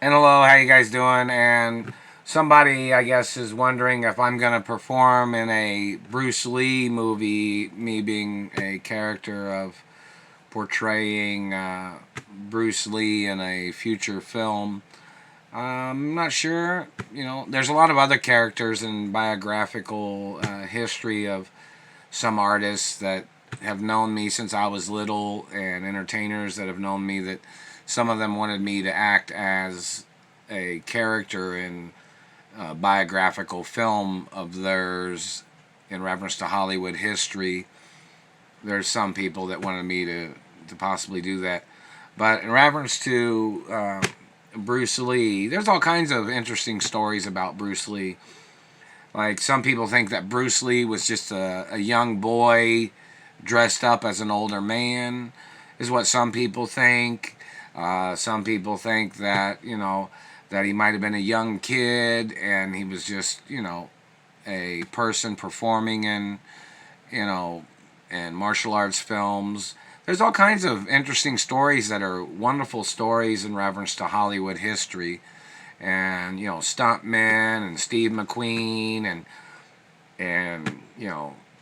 And hello, how you guys doing? And somebody, I guess, is wondering if I'm going to perform in a Bruce Lee movie, me being a character of portraying Bruce Lee in a future film. I'm not sure. There's a lot of other characters in biographical history of some artists that have known me since I was little, and entertainers that have known me that some of them wanted me to act as a character in a biographical film of theirs in reference to Hollywood history. There's some people that wanted me to possibly do that. But in reference to Bruce Lee, there's all kinds of interesting stories about Bruce Lee. Like, some people think that Bruce Lee was just a young boy dressed up as an older man, is what some people think. Some people think that, that he might have been a young kid and he was just, a person performing in martial arts films. There's all kinds of interesting stories that are wonderful stories in reference to Hollywood history. And, stuntmen and Steve McQueen and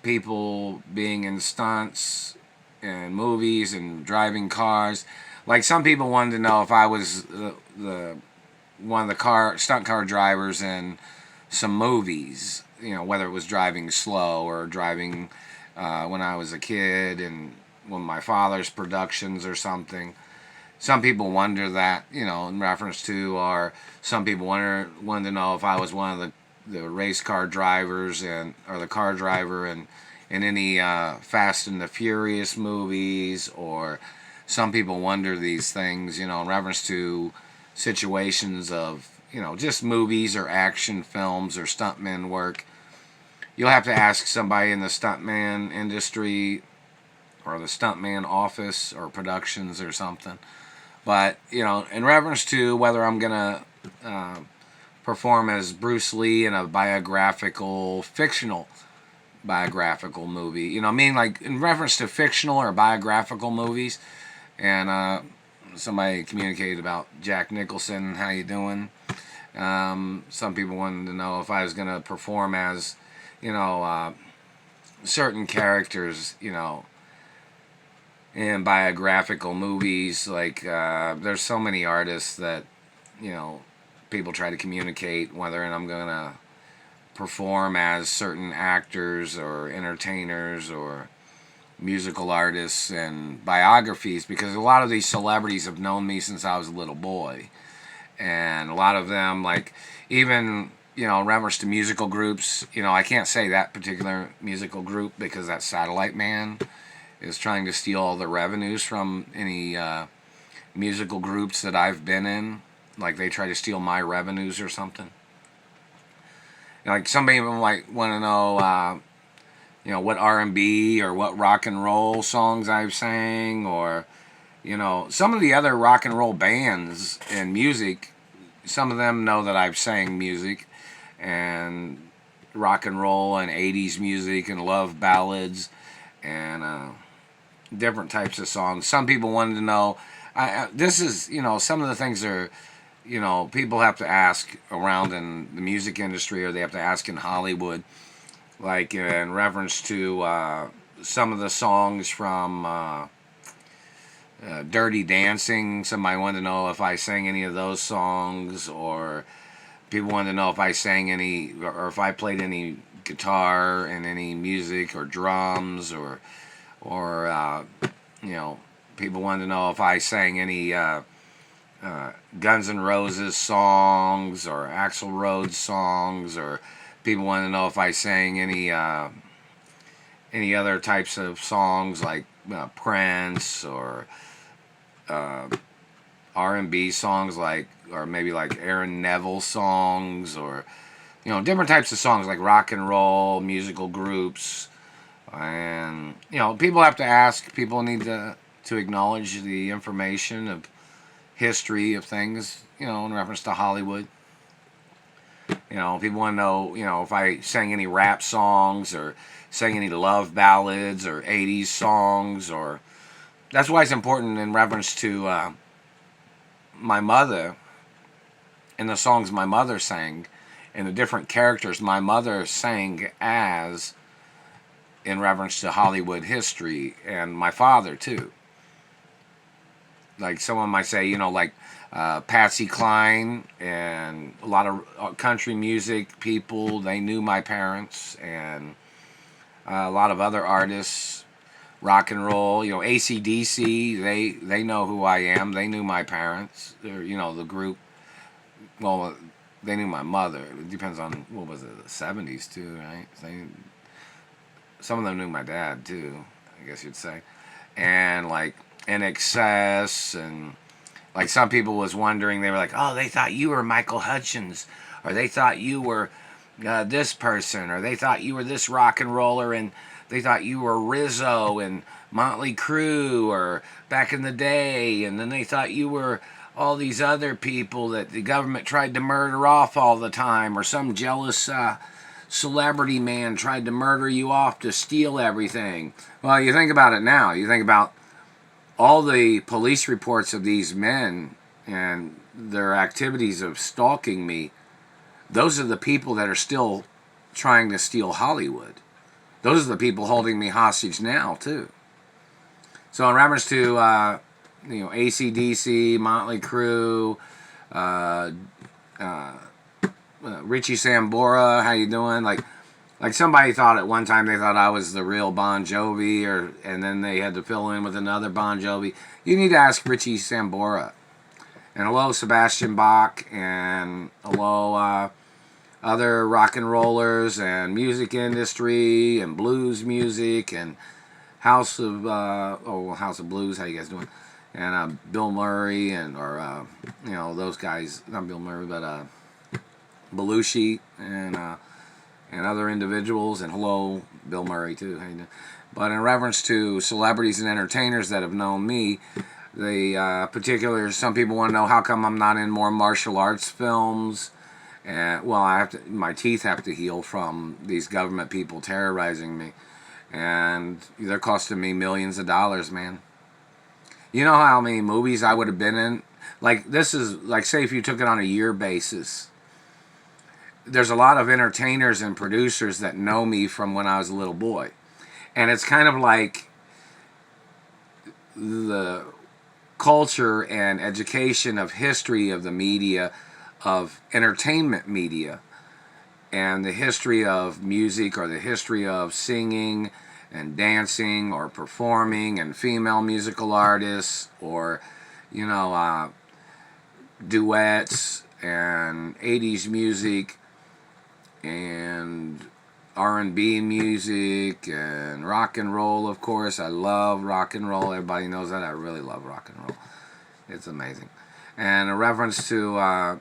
people being in stunts and movies and driving cars. Like, some people wanted to know if I was the one of the stunt car drivers in some movies. Whether it was driving slow or driving when I was a kid and one of my father's productions or something. Some people wonder that, in reference to, or some people wanted to know if I was one of the race car drivers or the car driver in any Fast and the Furious movies, or some people wonder these things, in reference to situations of, just movies or action films or stuntman work. You'll have to ask somebody in the stuntman industry or the stuntman office or productions or something. But, in reference to whether I'm going to perform as Bruce Lee in a fictional biographical movie, meaning like in reference to fictional or biographical movies. And somebody communicated about Jack Nicholson, how you doing? Some people wanted to know if I was going to perform as, certain characters, in biographical movies. Like, there's so many artists that, people try to communicate whether I'm going to perform as certain actors or entertainers or musical artists and biographies, because a lot of these celebrities have known me since I was a little boy. And a lot of them, like, even, in reference to musical groups, I can't say that particular musical group because that Satellite Man is trying to steal all the revenues from any musical groups that I've been in. Like, they try to steal my revenues or something. Like, somebody might want to know, what R&B or what rock and roll songs I've sang, or, some of the other rock and roll bands and music. Some of them know that I've sang music and rock and roll and 80s music and love ballads and different types of songs. Some people wanted to know, this is, some of the things are, people have to ask around in the music industry, or they have to ask in Hollywood, like in reference to some of the songs from Dirty Dancing. Somebody wanted to know if I sang any of those songs, or people wanted to know if I sang any, or if I played any guitar in any music, or drums, or people wanted to know if I sang any Guns N' Roses songs or Axl Rose songs, or people wanted to know if I sang any other types of songs like Prince, or R&B songs, like, or maybe like Aaron Neville songs, or different types of songs like rock and roll musical groups. And people have to ask. People need to acknowledge the information of history of things, in reference to Hollywood. People want to know, if I sang any rap songs or sang any love ballads or 80s songs, or that's why it's important in reference to my mother and the songs my mother sang and the different characters my mother sang as in reference to Hollywood history, and my father too. Like someone might say, like Patsy Cline and a lot of country music people, they knew my parents, and a lot of other artists, rock and roll, AC/DC, they know who I am. They knew my parents. They're, the group. Well, they knew my mother. It depends on, what was it, the 70s too, right? Some of them knew my dad too, I guess you'd say. And like In Excess, and like some people was wondering, they were like, oh, they thought you were Michael Hutchins, or they thought you were this person, or they thought you were this rock and roller, and they thought you were Rizzo and Motley Crue, or back in the day, and then they thought you were all these other people that the government tried to murder off all the time, or some jealous celebrity man tried to murder you off to steal everything. Well, you think about it now. You think about all the police reports of these men and their activities of stalking me. Those are the people that are still trying to steal Hollywood. Those are the people holding me hostage now, too. So in reference to, AC/DC, Motley Crue, Richie Sambora, how you doing? Like somebody thought at one time, they thought I was the real Bon Jovi, and then they had to fill in with another Bon Jovi. You need to ask Richie Sambora. And hello, Sebastian Bach, and hello, other rock and rollers and music industry and blues music and House of Blues. How you guys doing? And Bill Murray or those guys. Not Bill Murray, but Belushi and other individuals. And hello, Bill Murray too. How you doing? But in reference to celebrities and entertainers that have known me, some people want to know how come I'm not in more martial arts films. And well, my teeth have to heal from these government people terrorizing me, and they're costing me millions of dollars, man. You know how many movies I would have been in? Like, this is, like, say if you took it on a year basis, there's a lot of entertainers and producers that know me from when I was a little boy. And it's kind of like the culture and education of history of the media, of entertainment media, and the history of music, or the history of singing and dancing or performing, and female musical artists, or duets, and 80s music, and R&B music, and rock and roll. Of course, I love rock and roll. Everybody knows that. I really love rock and roll. It's amazing. And a reference to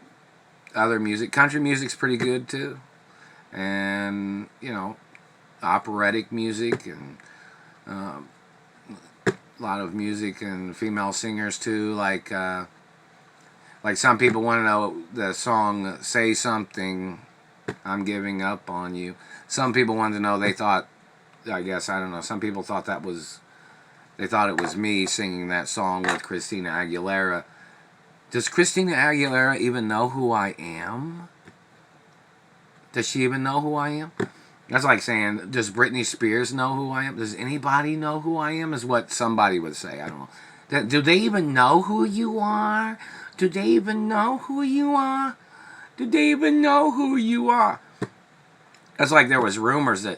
other music, country music's pretty good too, and operatic music, and a lot of music and female singers too. Like some people want to know the song "Say Something," I'm giving up on you. Some people wanted to know. They thought, I guess, I don't know. Some people thought they thought it was me singing that song with Christina Aguilera. Does Christina Aguilera even know who I am? Does she even know who I am? That's like saying, does Britney Spears know who I am? Does anybody know who I am? Is what somebody would say. I don't know. Do they even know who you are? Do they even know who you are? Do they even know who you are? That's like there was rumors that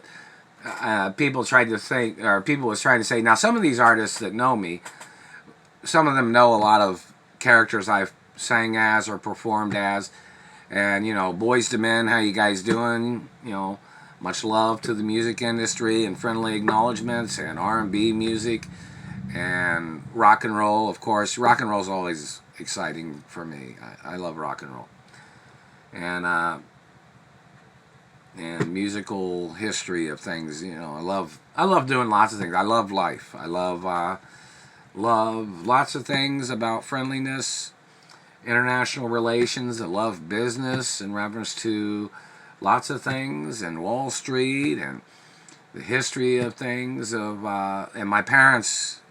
people tried to think, or people was trying to say, now some of these artists that know me, some of them know a lot of characters I've sang as or performed as, and Boys to Men, how you guys doing? Much love to the music industry, and friendly acknowledgments, and R&B music, and rock and roll. Of course, rock and roll is always exciting for me. I love rock and roll, and musical history of things. I love doing lots of things. I love life. I love lots of things about friendliness, international relations. I love business in reference to lots of things, and Wall Street, and the history of things, and my parents,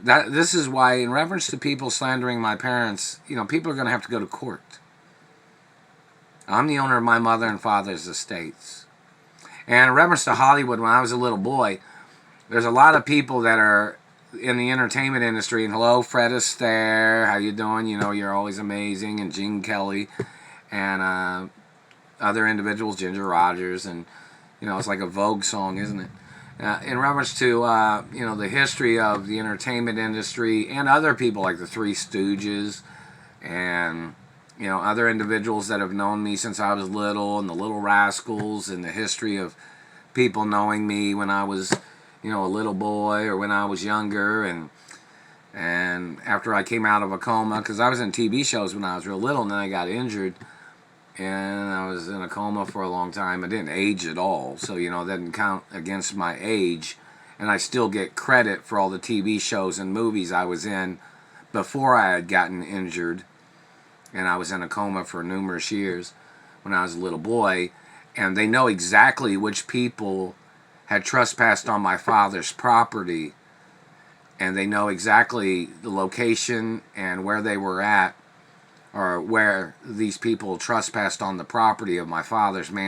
This is why, in reference to people slandering my parents, people are going to have to go to court. I'm the owner of my mother and father's estates. And in reference to Hollywood, when I was a little boy, there's a lot of people that are in the entertainment industry. And hello, Fred Astaire, how you doing? You're always amazing. And Gene Kelly, and other individuals, Ginger Rogers, and it's like a Vogue song, isn't it? In reference to the history of the entertainment industry and other people like the Three Stooges, and other individuals that have known me since I was little, and the Little Rascals, and the history of people knowing me when I was a little boy or when I was younger, and after I came out of a coma, because I was in TV shows when I was real little, and then I got injured, and I was in a coma for a long time. I didn't age at all, so it doesn't count against my age, and I still get credit for all the TV shows and movies I was in before I had gotten injured, and I was in a coma for numerous years when I was a little boy, and they know exactly which people had trespassed on my father's property, and they know exactly the location and where they were at, or where these people trespassed on the property of my father's mansion.